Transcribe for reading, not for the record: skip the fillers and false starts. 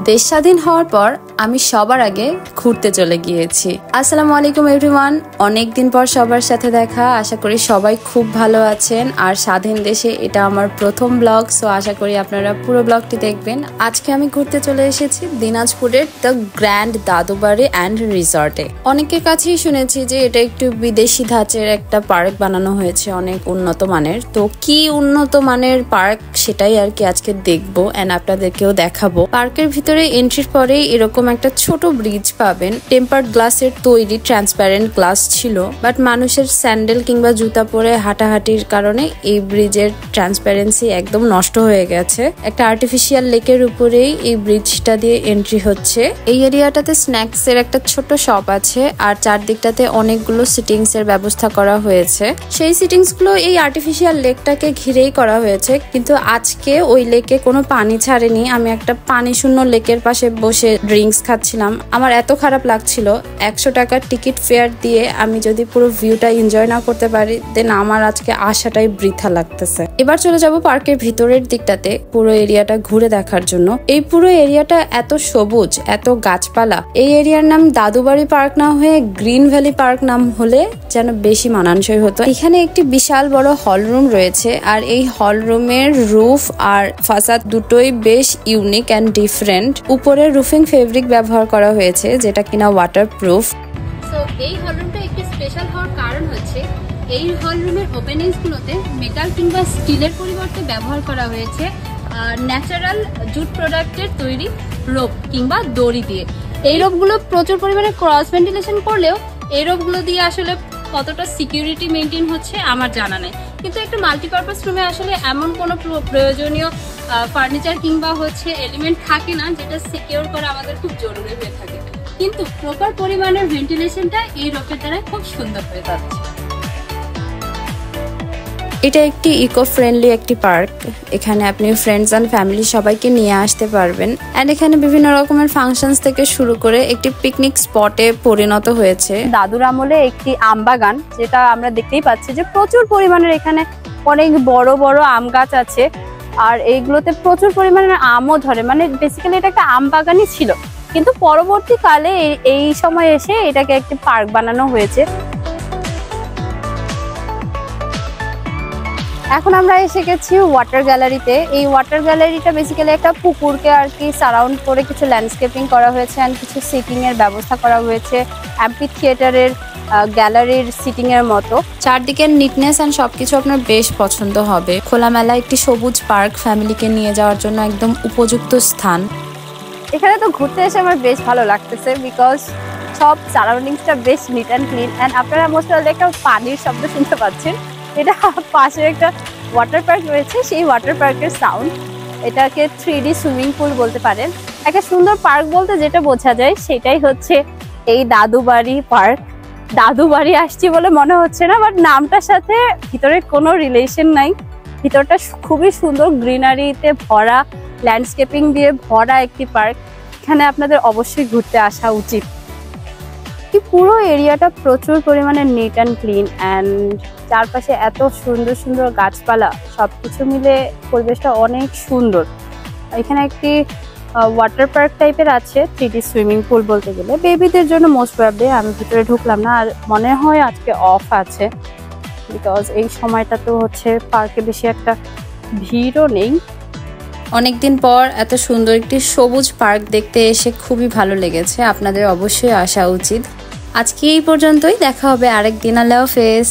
দেশ স্বাধীন হওয়ার পর আমি সবার আগে ঘুরতে চলে গিয়েছি। আসসালামু আলাইকুম এভরিওয়ান, অনেকদিন পর সবার সাথে দেখা। আশা করি সবাই খুব ভালো আছেন। আর স্বাধীন দেশে এটা আমার প্রথম ব্লগ, সো আশা করি আপনারা পুরো ব্লগটি দেখবেন। আজকে আমি ঘুরতে চলে এসেছি দিনাজপুরের দ্য গ্র্যান্ড দাদুবাড়ি অ্যান্ড রিসর্টে। অনেকের কাছেই শুনেছি যে এটা একটু বিদেশি ধাঁচের একটা পার্ক বানানো হয়েছে, অনেক উন্নত মানের। তো কি উন্নত মানের পার্ক সেটাই আর কি আজকে দেখবো এন্ড আপনাদেরকেও দেখাবো। পার্কের ভিতরে এন্ট্রির পরে এরকম একটা ছোট ব্রিজ পাবেন। টেম্পার্ড গ্লাসের তৈরি, ট্রান্সপারেন্ট গ্লাস ছিল, বাট মানুষের স্যান্ডেল কিংবা জুতা পরে হাঁটাহাঁটির কারণে এই ব্রিজের ট্রান্সপারেন্সি একদম নষ্ট হয়ে গেছে। একটা আর্টিফিশিয়াল লেকের উপরেই এই ব্রিজটা দিয়ে এন্ট্রি হচ্ছে। এই এরিয়াটাতে স্ন্যাক্স এর একটা ছোট শপ আছে, আর চারদিকটাতে অনেকগুলো সিটিংস এর ব্যবস্থা করা হয়েছে। সেই সিটিংস গুলো এই আর্টিফিশিয়াল লেকটাকে ঘিরেই করা হয়েছে, কিন্তু আজকে ওই লেকে কোনো পানি ছাড়েনি। আমি একটা পানি শূন্য লেকের পাশে বসে ড্রিঙ্কস খাচ্ছিলাম। আমার এত খারাপ লাগছিল, 100 টাকার টিকিট ফেয়ার দিয়ে আমি যদি পুরো ভিউটা এনজয় না করতে পারি, দেন আমার আজকে আসাটাই বৃথা লাগতেছে। এবার চলে যাব পার্কের ভিতরের দিকটাতে, পুরো এরিয়াটা ঘুরে দেখার জন্য। এই পুরো এরিয়াটা এত সবুজ, এত গাছপালা। এই এরিয়ার নাম দাদুবাড়ি পার্ক না হয়ে গ্রিন ভ্যালি পার্ক নাম হলে যেন বেশি মানানসই হতো। এখানে একটি বিশাল বড় হল রুম রয়েছে, আর এই হল রুমের রুফ আর ফাসাদ দুটোই বেশ ইউনিক অ্যান্ড ডিফারেন্ট। উপরে রুফিং ফেব্রিক ব্যবহার করা হয়েছে, যেটা কিনা ওয়াটারপ্রুফ। সো এই হল রুমটা একটু স্পেশাল হওয়ার কারণ হচ্ছে এই হল রুমের ওপেনিংস গুলোতে মেটাল কিংবা স্টিলের পরিবর্তে ব্যবহার করা হয়েছে ন্যাচারাল জুট প্রোডাক্টের তৈরি রোপ কিংবা দড়ি দিয়ে। এই রোপগুলো প্রচুর পরিমাণে ক্রস ভেন্টিলেশন করলেও এই রোপগুলো দিয়ে আসলে কতটা সিকিউরিটি মেনটেন হচ্ছে আমার জানা নেই। কিন্তু একটা মাল্টিপারপাস রুমে আসলে এমন কোনো প্রয়োজনীয় ফার্নিচার কিংবা এলিমেন্ট থাকে না যেটা সিকিউর করা আমাদের খুব জরুরি হয়ে থাকে, কিন্তু প্রপার পরিমাণের ভেন্টিলেশনটা এই রোপের দ্বারা খুব সুন্দর হয়ে যাচ্ছে। এটা একটি ইকো ফ্রেন্ডলি একটি পার্ক। এখানে আপনি ফ্রেন্ডস অ্যান্ড ফ্যামিলি সবাইকে নিয়ে আসতে পারবেন। অ্যান্ড এখানে বিভিন্ন রকমের ফাংশনস থেকে শুরু করে একটি পিকনিক স্পটে পরিণত হয়েছে। দাদুর আমলে একটি আম বাগান, যেটা আমরা দেখতেই পাচ্ছি যে প্রচুর পরিমাণের এখানে অনেক বড় বড় আম গাছ আছে, আর এইগুলোতে প্রচুর পরিমাণের আমও ধরে। মানে বেসিক্যালি এটা একটা আম বাগানই ছিল, কিন্তু পরবর্তীকালে এই সময় এসে এটাকে একটি পার্ক বানানো হয়েছে। এখন আমরা এসে গেছি ওয়াটার গ্যালারিতে। এই ওয়াটার গ্যালারিটা বেসিক্যালি একটা পুকুরকে আর কি সারাউন্ড করে কিছু ল্যান্ডস্কেপিং করা হয়েছে, অ্যান্ড কিছু সিটিং এর ব্যবস্থা করা হয়েছে অ্যাম্পি থিয়েটারের গ্যালারির সিটিং এর মতো। চারদিকের নিটনেস অ্যান্ড সবকিছু আপনার বেশ পছন্দ হবে। খোলামেলা একটি সবুজ পার্ক, ফ্যামিলিকে নিয়ে যাওয়ার জন্য একদম উপযুক্ত স্থান। এখানে তো ঘুরতে এসে আমার বেশ ভালো লাগতেছে, বিকজ সব সারাউন্ডিংসটা বেশ নিট অ্যান্ড ক্লিন। অ্যান্ড আপনারা মোস্ট অফ একটা পানির শব্দ শুনতে পাচ্ছেন, এটা পাশে একটা ওয়াটার পার্ক রয়েছে, সেই ওয়াটার পার্কের সাউন্ড। এটাকে 3D সুইমিং পুল বলতে পারেন। একটা সুন্দর পার্ক বলতে যেটা বোঝা যায় সেটাই হচ্ছে এই দাদুবাড়ি পার্ক। দাদুবাড়ি আসছি বলে মনে হচ্ছে না, বাট নামটার সাথে ভিতরে কোনো রিলেশন নাই। ভিতরটা খুবই সুন্দর, গ্রিনারিতে ভরা, ল্যান্ডস্কেপিং দিয়ে ভরা একটি পার্ক। এখানে আপনাদের অবশ্যই ঘুরতে আসা উচিত। এই পুরো এরিয়াটা প্রচুর পরিমাণে নিট অ্যান্ড ক্লিন, অ্যান্ড চারপাশে এত সুন্দর সুন্দর গাছপালা, সবকিছু মিলে পরিবেশটা অনেক সুন্দর। এখানে একটি ওয়াটার পার্ক টাইপের আছে, 3D সুইমিং পুল বলতে গেলে। বেবিদের জন্য মোস্ট প্রবাবলি। আমি ভিতরে ঢুকলাম না, আর মনে হয় আজকে অফ আছে, বিকজ এই সময়টা তো পার্কে বেশি একটা ভিড়ও নেই। অনেকদিন পর এত সুন্দর একটি সবুজ পার্ক দেখতে এসে খুবই ভালো লেগেছে। আপনাদের অবশ্যই আসা উচিত। আজকে এই পর্যন্তই, দেখা হবে আরেকদিন। আল্লাহ হাফেজ।